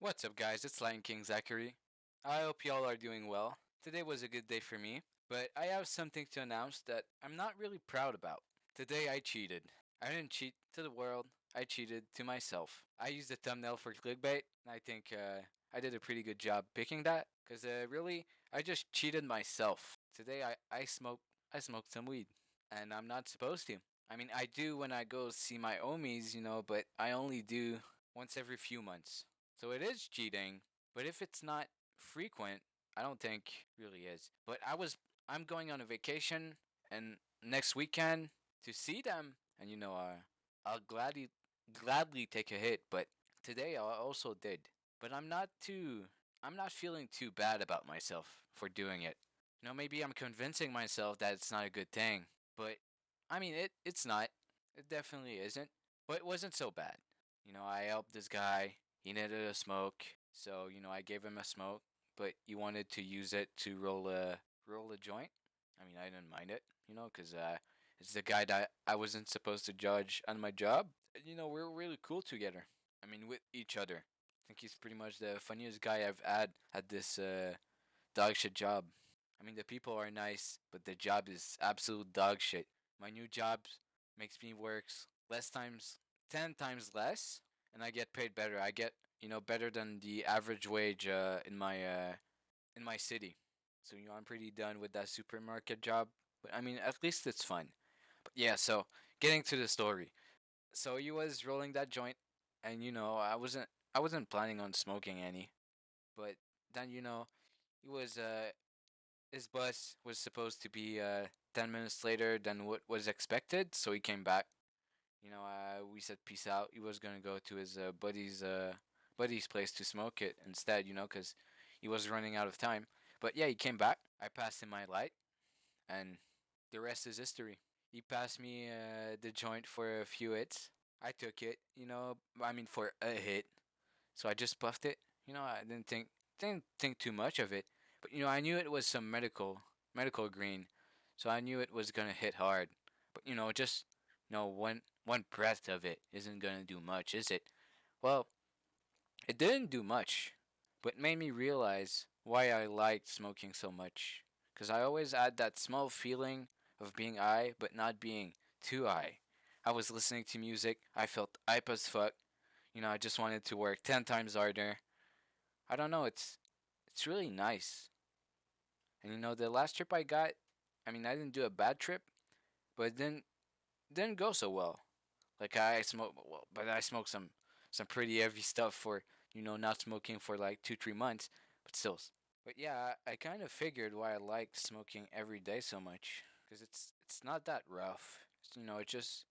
What's up, guys? It's Lion King Zachary. I hope y'all are doing well. Today was a good day for me, but I have something to announce that I'm not really proud about. Today I cheated. I didn't cheat to the world, I cheated to myself. I used the thumbnail for clickbait, and I think I did a pretty good job picking that, because really, I just cheated myself. Today I smoked some weed, and I'm not supposed to. I mean, I do when I go see my homies, but I only do once every few months. So it is cheating, but if it's not frequent, I don't think really is. But I'm going on a vacation and next weekend to see them, and I'll gladly take a hit. But today I also did. But I'm not feeling too bad about myself for doing it. Maybe I'm convincing myself that it's not a good thing, but I mean it's not. It definitely isn't. But it wasn't so bad. I helped this guy. He needed a smoke, so I gave him a smoke, but he wanted to use it to roll a joint. I mean, I didn't mind it, because it's the guy that I wasn't supposed to judge on my job. We're really cool together. I mean, with each other. I think he's pretty much the funniest guy I've had at this dog shit job. I mean, the people are nice, but the job is absolute dog shit. My new job makes me work less times, 10 times less, and I get paid better. I get, better than the average wage in my city. So, I'm pretty done with that supermarket job. But I mean, at least it's fun. But yeah, so getting to the story. So he was rolling that joint, and I wasn't planning on smoking any. But then he was his bus was supposed to be 10 minutes later than what was expected, so he came back. We said peace out. He was gonna go to his buddy's place to smoke it instead, because he was running out of time. But yeah, he came back. I passed him my light, and the rest is history. He passed me the joint for a few hits. I took it, I mean for a hit. So I just puffed it. I didn't think too much of it, but I knew it was some medical green, so I knew it was gonna hit hard. But just one breath of it isn't gonna do much, is it? Well, it didn't do much, but it made me realize why I liked smoking so much. Cause I always had that small feeling of being high, but not being too high. I was listening to music. I felt hype as fuck. I just wanted to work 10 times harder. I don't know, it's really nice. And the last trip I got, I mean, I didn't do a bad trip, but it didn't go so well. Like I smoked, well, but I smoked some pretty heavy stuff for not smoking for like 2 3 months, but still. But yeah, I kind of figured why I liked smoking every day so much, because it's not that rough. It just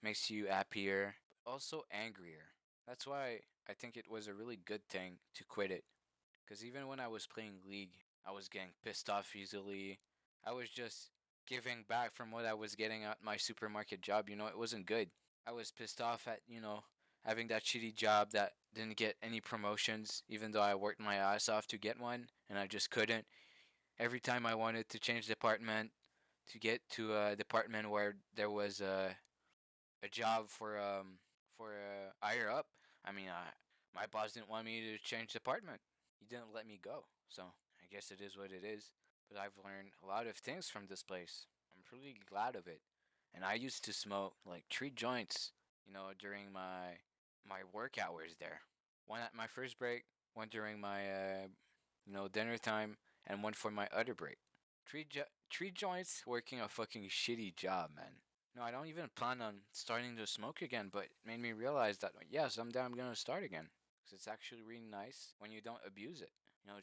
makes you happier, but also angrier. That's why I think it was a really good thing to quit it. Because even when I was playing League, I was getting pissed off easily. I was just giving back from what I was getting at my supermarket job. It wasn't good. I was pissed off at, having that shitty job that didn't get any promotions, even though I worked my ass off to get one, and I just couldn't. Every time I wanted to change department to get to a department where there was a job for higher up, I mean, my boss didn't want me to change department. He didn't let me go. So I guess it is what it is. But I've learned a lot of things from this place. I'm pretty glad of it. And I used to smoke like 3 joints, during my work hours there. One at my first break, one during my dinner time, and one for my other break. Three joints working a fucking shitty job, man. No, I don't even plan on starting to smoke again, but it made me realize that yeah, someday I'm gonna start again. Because it's actually really nice when you don't abuse it.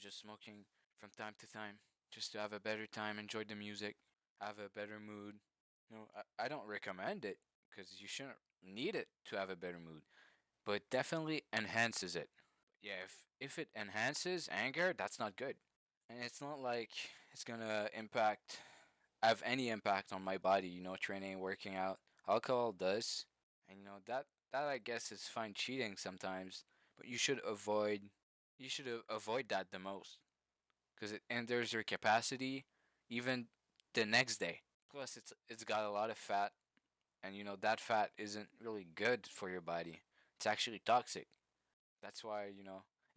Just smoking from time to time, just to have a better time, enjoy the music, have a better mood. I don't recommend it because you shouldn't need it to have a better mood, but definitely enhances it. Yeah, if it enhances anger, that's not good. And it's not like it's gonna have any impact on my body, training, working out. Alcohol does. And that I guess is fine cheating sometimes, but you should avoid that the most because it enters your capacity even the next day. Plus it's got a lot of fat, and that fat isn't really good for your body. It's actually toxic. That's why,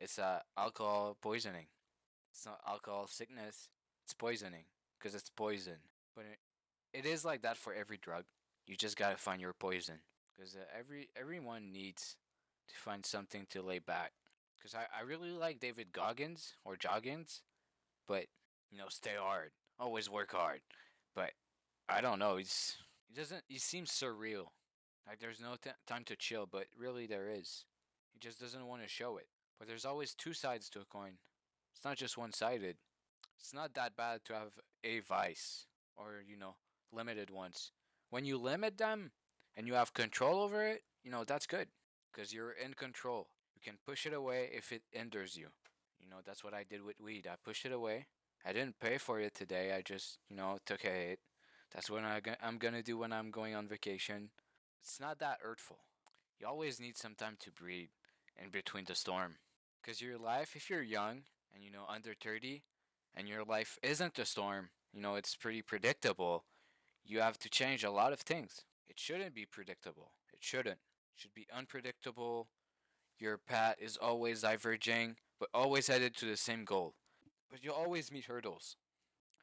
It's alcohol poisoning. It's not alcohol sickness. It's poisoning because it's poison. But it is like that for every drug. You just gotta find your poison because everyone needs to find something to lay back. Because I really like David Goggins or Joggins, but stay hard, always work hard. But I don't know. He doesn't. He seems surreal. Like there's no time to chill, but really there is. He just doesn't want to show it. But there's always two sides to a coin. It's not just one-sided. It's not that bad to have a vice or limited ones. When you limit them and you have control over it, that's good because you're in control. You can push it away if it hinders you. That's what I did with weed. I pushed it away. I didn't pay for it today. I just, took a hit. That's what I'm gonna do when I'm going on vacation. It's not that hurtful. You always need some time to breathe in between the storm. Because your life, if you're young and under 30, and your life isn't a storm, it's pretty predictable, you have to change a lot of things. It shouldn't be predictable. It shouldn't. It should be unpredictable. Your path is always diverging, but always headed to the same goal. But you'll always meet hurdles.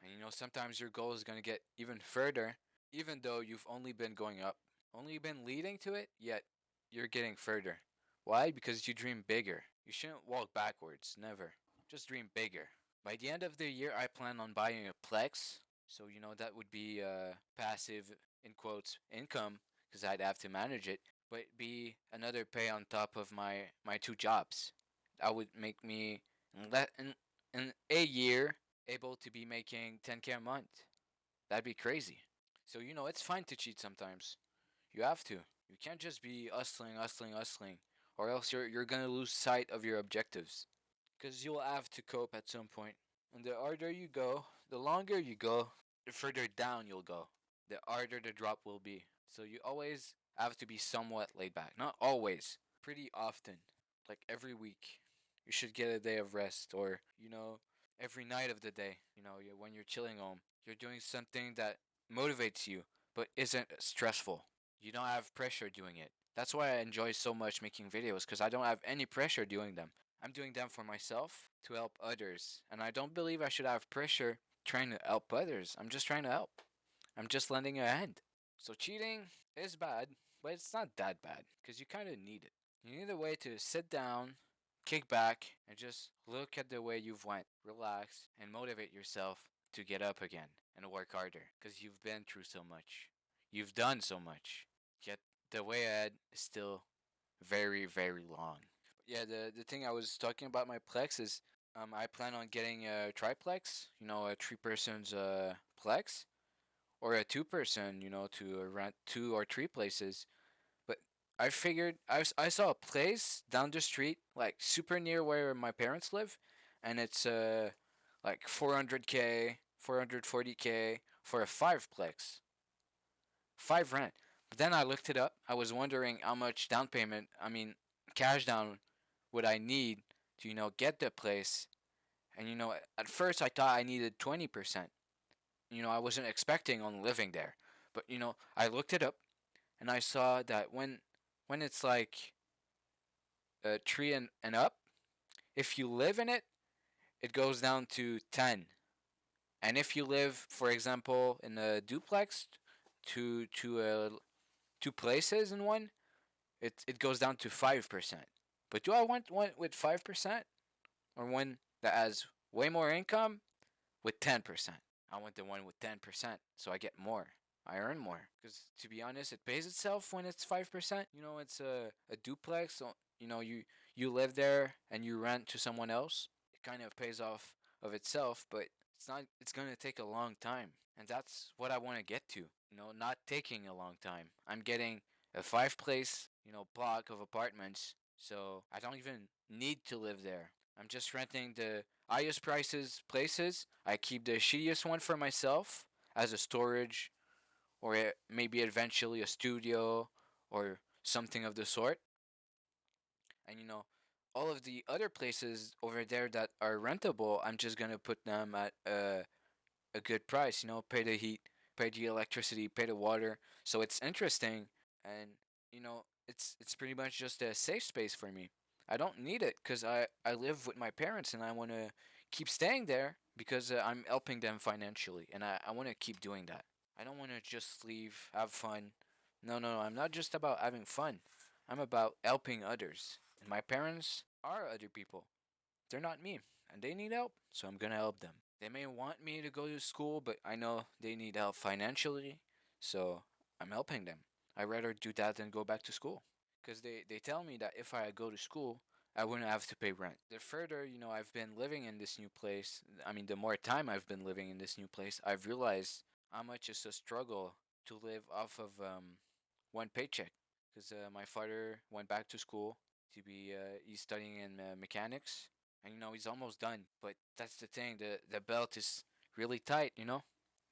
And sometimes your goal is going to get even further, even though you've only been going up, only been leading to it, yet you're getting further. Why? Because you dream bigger. You shouldn't walk backwards, never. Just dream bigger. By the end of the year, I plan on buying a Plex. So, that would be passive, in quotes, income, because I'd have to manage it, but be another pay on top of my two jobs. That would make me, in a year, able to be making 10K a month. That'd be crazy. So, it's fine to cheat sometimes. You have to. You can't just be hustling, hustling, hustling, or else you're gonna lose sight of your objectives. Because you'll have to cope at some point. And the harder you go, the longer you go, the further down you'll go. The harder the drop will be. So you always have to be somewhat laid back. Not always, pretty often. Like every week. You should get a day of rest, or, every night of the day. When you're chilling home, you're doing something that motivates you, but isn't stressful. You don't have pressure doing it. That's why I enjoy so much making videos, because I don't have any pressure doing them. I'm doing them for myself to help others. And I don't believe I should have pressure trying to help others. I'm just trying to help. I'm just lending a hand. So cheating is bad, but it's not that bad because you kind of need it. You need a way to sit down, kick back, and just look at the way you've went, relax, and motivate yourself to get up again and work harder because you've been through so much. You've done so much. Yet the way ahead is still very, very long. Yeah, the thing I was talking about my Plex is I plan on getting a triplex, a three person's Plex, or a two person, to rent two or three places. But I figured I saw a place down the street, like super near where my parents live, and it's like 400K, 440K for a fiveplex, five rent. But then I looked it up. I was wondering how much down payment, I mean, cash down would I need to, get the place. And, at first I thought I needed 20%. I wasn't expecting on living there. But, I looked it up and I saw that when it's like three and up, if you live in it, it goes down to 10. And if you live, for example, in a duplex, two places in one, it goes down to 5%. But do I want one with 5% or one that has way more income with 10%? I want the one with 10% so I get more. I earn more. Because to be honest, it pays itself when it's 5%. It's a duplex. So, you live there and you rent to someone else. It kind of pays off of itself, but it's going to take a long time. And that's what I want to get to. Not taking a long time. I'm getting a five place, block of apartments. So I don't even need to live there. I'm just renting the highest prices places. I keep the shittiest one for myself as a storage, or maybe eventually a studio or something of the sort. And all of the other places over there that are rentable, I'm just gonna put them at a good price. Pay the heat, pay the electricity, pay the water. So it's interesting, and it's pretty much just a safe space for me. I don't need it because I live with my parents and I want to keep staying there because I'm helping them financially and I want to keep doing that. I don't want to just leave, have fun. No, no, no. I'm not just about having fun. I'm about helping others. And my parents are other people. They're not me and they need help, so I'm going to help them. They may want me to go to school, but I know they need help financially, so I'm helping them. I'd rather do that than go back to school. Because they tell me that if I go to school, I wouldn't have to pay rent. The further, I've been living in this new place, I mean, the more time I've been living in this new place, I've realized how much it's a struggle to live off of one paycheck. Because my father went back to school to be, he's studying in mechanics, and he's almost done. But that's the thing, the belt is really tight.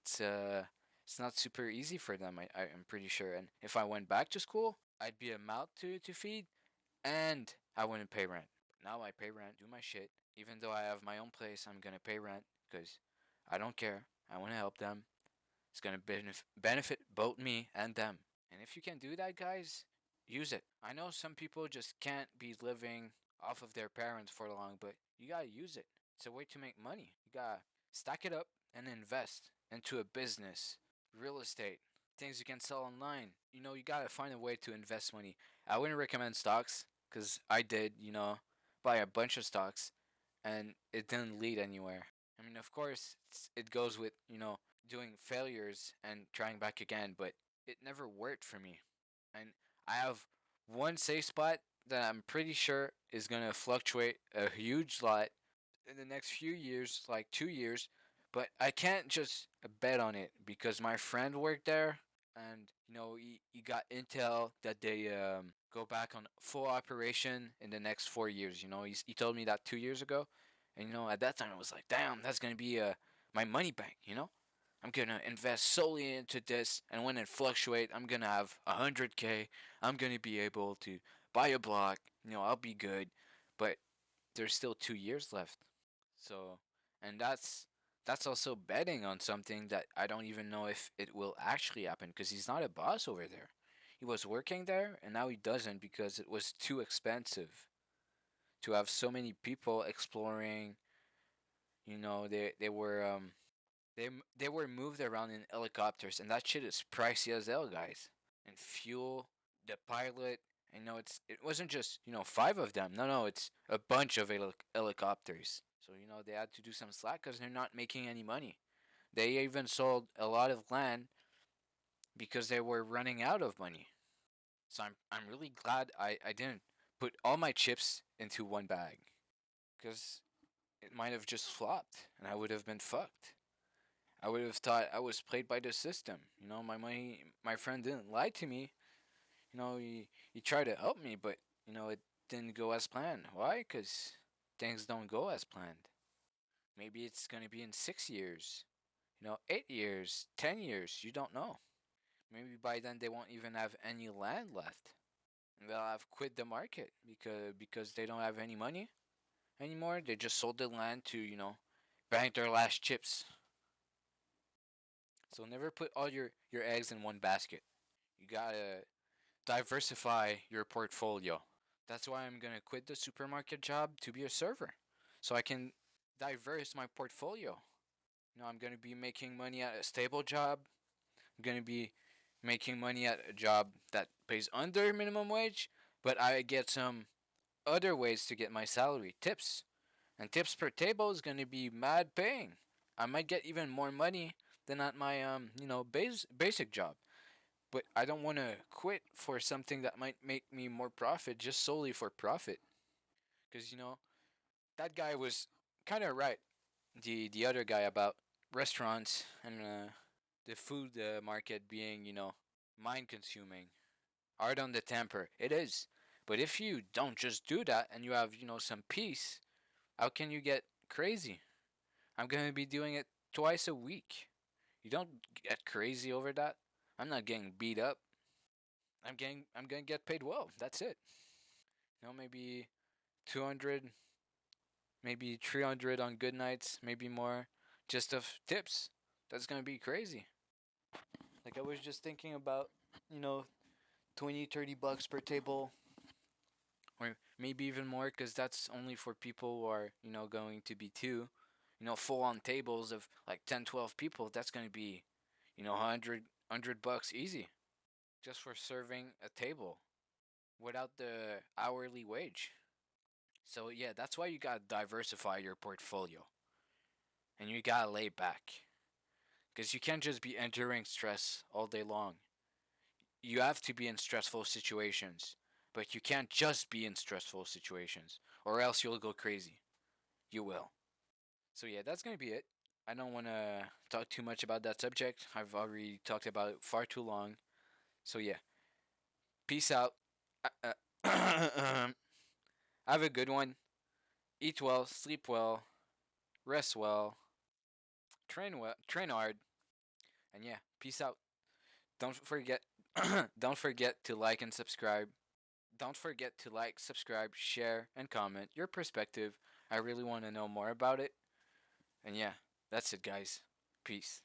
It's it's not super easy for them. I'm pretty sure. And if I went back to school, I'd be a mouth to feed, and I wouldn't pay rent. Now I pay rent, do my shit. Even though I have my own place, I'm gonna pay rent because I don't care. I want to help them. It's gonna benefit both me and them. And if you can do that, guys, use it. I know some people just can't be living off of their parents for long, but you gotta use it. It's a way to make money. You gotta stack it up and invest into a business, real estate, things you can sell online. You gotta find a way to invest money. I wouldn't recommend stocks because I did, buy a bunch of stocks and it didn't lead anywhere. I mean, of course, it goes with, doing failures and trying back again, but it never worked for me. And I have one safe spot that I'm pretty sure is going to fluctuate a huge lot in the next few years, like 2 years, but I can't just bet on it because my friend worked there and he got intel that they go back on full operation in the next 4 years. He told me that 2 years ago, and at that time I was like, damn, that's gonna be my money bank. I'm gonna invest solely into this, and when it fluctuates, I'm gonna have 100K. I'm gonna be able to buy a block. I'll be good, but there's still 2 years left. So, and that's also betting on something that I don't even know if it will actually happen because he's not a boss over there. He was working there and now he doesn't because it was too expensive to have so many people exploring. They were they were moved around in helicopters and that shit is pricey as hell, guys. And fuel, the pilot, it wasn't just five of them. No, no, it's a bunch of helicopters. So they had to do some slack because they're not making any money. They even sold a lot of land because they were running out of money. So I'm really glad I didn't put all my chips into one bag because it might have just flopped and I would have been fucked. I would have thought I was played by the system. My money, my friend didn't lie to me. He tried to help me, but it didn't go as planned. Why? Because things don't go as planned. Maybe it's gonna be in 6 years, 8 years, 10 years. You don't know. Maybe by then they won't even have any land left, and they'll have quit the market because they don't have any money anymore. They just sold the land to bank their last chips. So never put all your eggs in one basket. You gotta diversify your portfolio. That's why I'm gonna quit the supermarket job to be a server, so I can diverse my portfolio. I'm gonna be making money at a stable job. I'm gonna be making money at a job that pays under minimum wage, but I get some other ways to get my salary, tips, and tips per table is gonna be mad paying. I might get even more money than at my basic job. But I don't want to quit for something that might make me more profit just solely for profit. Because that guy was kind of right. The other guy about restaurants and the food market being mind consuming, hard on the temper. It is. But if you don't just do that and you have some peace, how can you get crazy? I'm gonna be doing it twice a week. You don't get crazy over that. I'm not getting beat up. I'm gonna get paid well. That's it. Maybe 200, maybe 300 on good nights, maybe more, just of tips. That's gonna be crazy. Like I was just thinking about, you know, 20, $30 per table, or maybe even more, because that's only for people who are, going to be two, full on tables of like 10, 12 people. That's going to be, 100 bucks easy just for serving a table without the hourly wage. So yeah, that's why you gotta diversify your portfolio and you gotta lay back because you can't just be entering stress all day long. You have to be in stressful situations, but you can't just be in stressful situations or else you'll go crazy. You will. So yeah, that's gonna be it. I don't want to talk too much about that subject. I've already talked about it far too long. So yeah, peace out. Have a good one. Eat well, sleep well, rest well, train hard, and yeah, peace out. Don't forget, don't forget to like and subscribe. Don't forget to like, subscribe, share, and comment your perspective. I really want to know more about it. And yeah, that's it, guys. Peace.